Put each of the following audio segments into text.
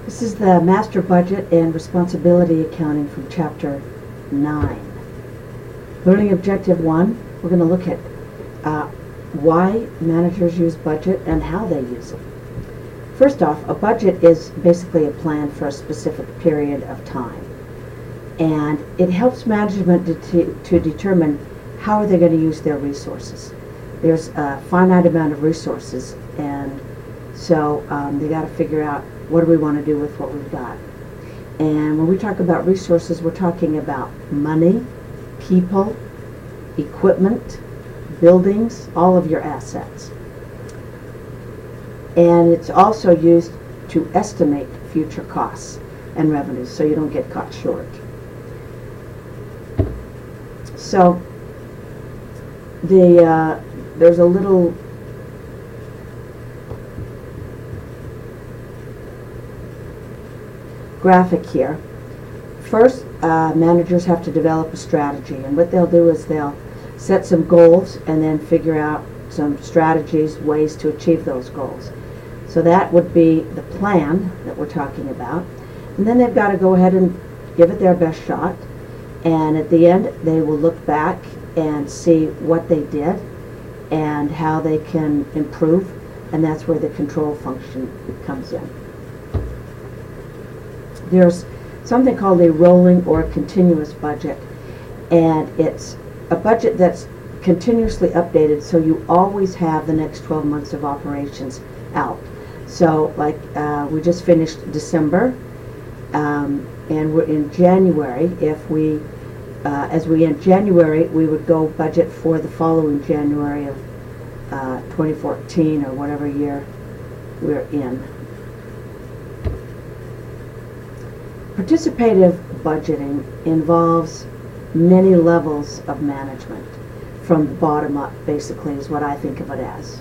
This is the Master Budget and Responsibility Accounting from Chapter 9. Learning Objective 1, we're going to look at why managers use budget and how they use it. First off, a budget is basically a plan for a specific period of time. And it helps management to determine how they're going to use their resources. There's a finite amount of resources, and so they got to figure out what do we want to do with what we've got. And when we talk about resources, we're talking about money, people, equipment, buildings, all of your assets. And it's also used to estimate future costs and revenues so you don't get caught short. So there's a little graphic here. First, managers have to develop a strategy, and what they'll do is they'll set some goals and then figure out some strategies, ways to achieve those goals. So that would be the plan that we're talking about. And then they've got to go ahead and give it their best shot, and at the end they will look back and see what they did and how they can improve, and that's where the control function comes in. There's something called a rolling or a continuous budget, and it's a budget that's continuously updated, so you always have the next 12 months of operations out. So like we just finished December, and we're in January. If we as we end January, we would go budget for the following January of 2014 or whatever year we're in. Participative budgeting involves many levels of management, from the bottom up, basically, is what I think of it as.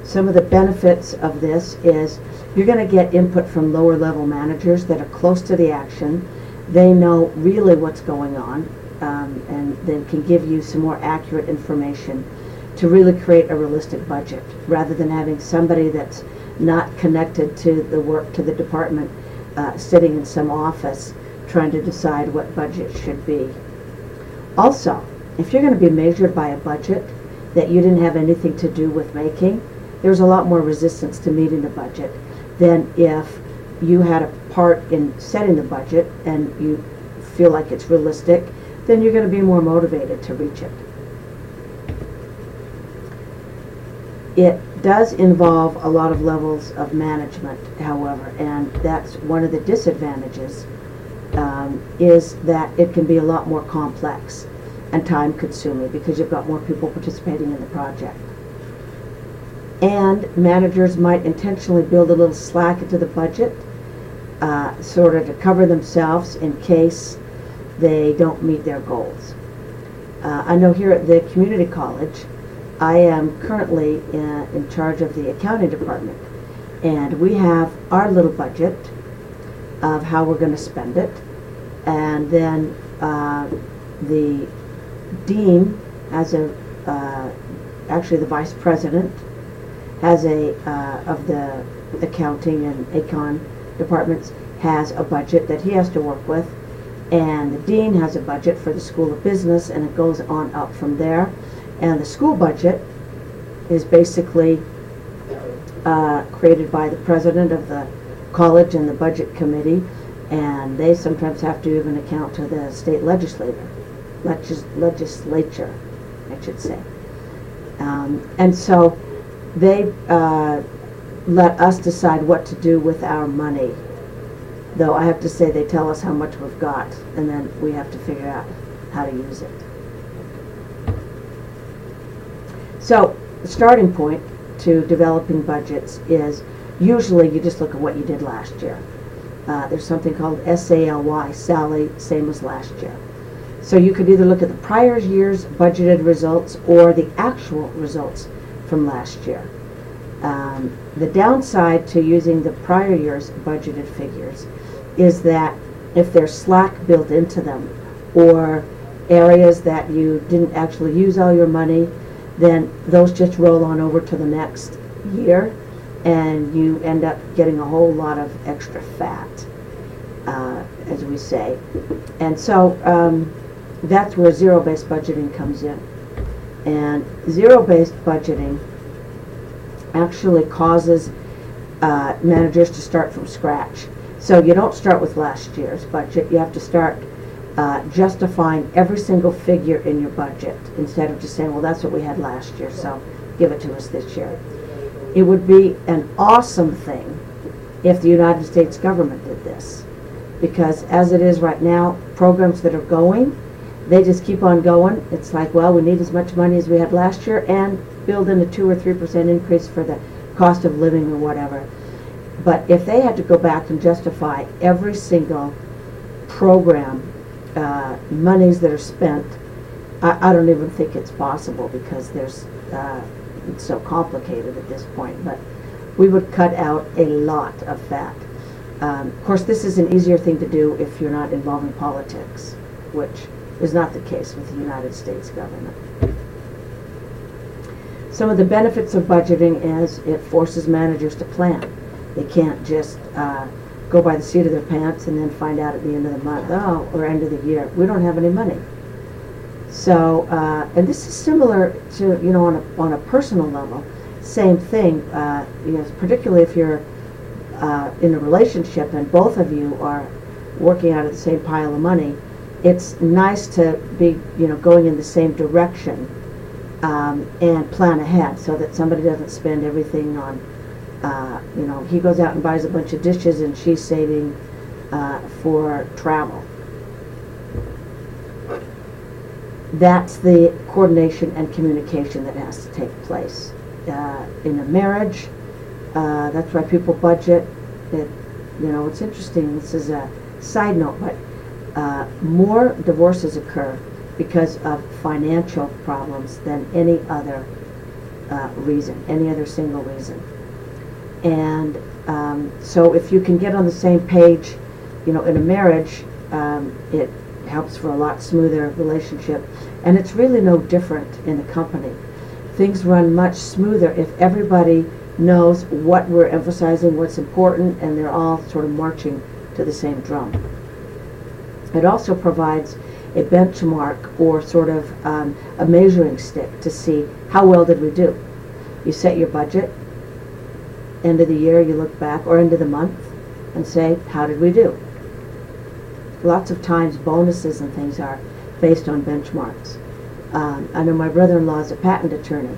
Some of the benefits of this is you're going to get input from lower level managers that are close to the action. They know really what's going on, and they can give you some more accurate information to really create a realistic budget, rather than having somebody that's not connected to the work, to the department, sitting in some office trying to decide what budget should be. Also, if you're going to be measured by a budget that you didn't have anything to do with making, there's a lot more resistance to meeting the budget than if you had a part in setting the budget and you feel like it's realistic. Then you're going to be more motivated to reach it. It does involve a lot of levels of management, however, and that's one of the disadvantages, is that it can be a lot more complex and time consuming because you've got more people participating in the project. And managers might intentionally build a little slack into the budget, sort of to cover themselves in case they don't meet their goals. I know here at the community college, I am currently in charge of the accounting department, and we have our little budget of how we're going to spend it, and then the dean has actually the vice president has of the accounting and econ departments has a budget that he has to work with, and the dean has a budget for the School of Business, and it goes on up from there. And the school budget is basically created by the president of the college and the budget committee, and they sometimes have to even account to the state legislature, I should say. And so they let us decide what to do with our money. Though I have to say they tell us how much we've got, and then we have to figure out how to use it. So the starting point to developing budgets is usually you just look at what you did last year. There's something called SALY, Sally, same as last year. So you could either look at the prior year's budgeted results or the actual results from last year. The downside to using the prior year's budgeted figures is that if there's slack built into them, or areas that you didn't actually use all your money, then those just roll on over to the next year, and you end up getting a whole lot of extra fat, as we say. And so that's where zero-based budgeting comes in. And zero-based budgeting actually causes managers to start from scratch. So you don't start with last year's budget. You have to start justifying every single figure in your budget instead of just saying, well, that's what we had last year, so give it to us this year. It would be an awesome thing if the United States government did this, because as it is right now, programs that are going, they just keep on going. It's like, well, we need as much money as we had last year and build in a 2 or 3% increase for the cost of living or whatever. But if they had to go back and justify every single program, monies that are spent, I don't even think it's possible, because there's it's so complicated at this point. But we would cut out a lot of fat. Of course, this is an easier thing to do if you're not involved in politics, which is not the case with the United States government. Some of the benefits of budgeting is it forces managers to plan. They can't just go by the seat of their pants and then find out at the end of the month, oh, or end of the year, we don't have any money. So, and this is similar to, you know, on a personal level, same thing, you know, particularly if you're in a relationship and both of you are working out of the same pile of money. It's nice to be, you know, going in the same direction and plan ahead so that somebody doesn't spend everything on, you know, he goes out and buys a bunch of dishes and she's saving for travel. That's the coordination and communication that has to take place. In a marriage, that's why people budget. You know, it's interesting, this is a side note, but more divorces occur because of financial problems than any other reason, any other single reason. And so if you can get on the same page, you know, in a marriage, it helps for a lot smoother relationship. And it's really no different in a company. Things run much smoother if everybody knows what we're emphasizing, what's important, and they're all sort of marching to the same drum. It also provides a benchmark or sort of a measuring stick to see how well did we do. You set your budget, end of the year you look back, or end of the month, and say, how did we do? Lots of times bonuses and things are based on benchmarks. I know my brother-in-law is a patent attorney,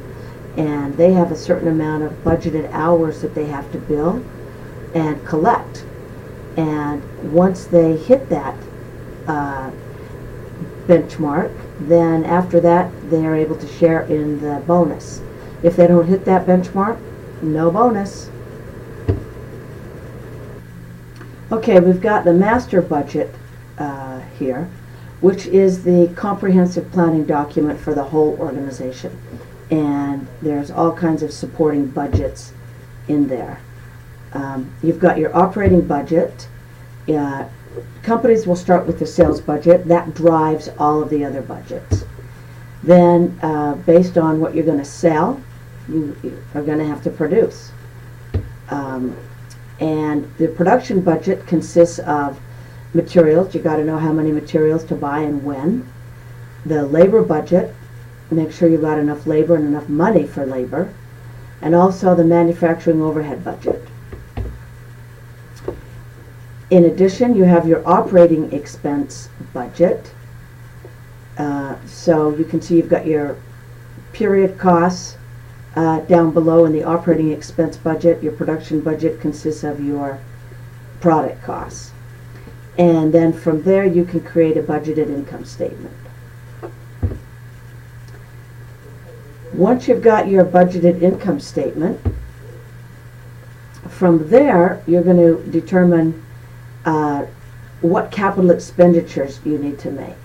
and they have a certain amount of budgeted hours that they have to bill and collect. And once they hit that benchmark, then after that they are able to share in the bonus. If they don't hit that benchmark, no bonus. Okay, we've got the master budget here, which is the comprehensive planning document for the whole organization. And there's all kinds of supporting budgets in there. You've got your operating budget. Companies will start with the sales budget. That drives all of the other budgets. Then, based on what you're going to sell, you are going to have to produce. And the production budget consists of materials. You got to know how many materials to buy and when. The labor budget, make sure you've got enough labor and enough money for labor. And also the manufacturing overhead budget. In addition, you have your operating expense budget. So you can see you've got your period costs down below in the operating expense budget. Your production budget consists of your product costs. And then from there you can create a budgeted income statement. Once you've got your budgeted income statement, from there you're going to determine what capital expenditures you need to make.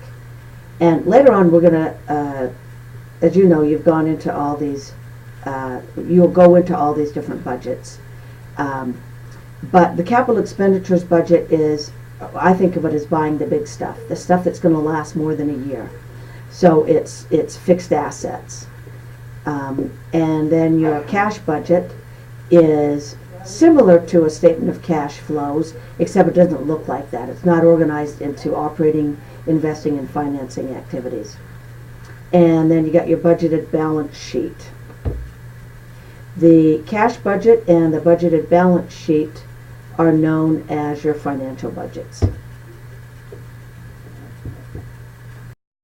And later on we're going to, as you know, you've gone into all these, you'll go into all these different budgets. But the capital expenditures budget is, I think of it as buying the big stuff, the stuff that's going to last more than a year. So it's fixed assets. And then your cash budget is similar to a statement of cash flows, except it doesn't look like that. It's not organized into operating, investing, and financing activities. And then you got your budgeted balance sheet. The cash budget and the budgeted balance sheet are known as your financial budgets.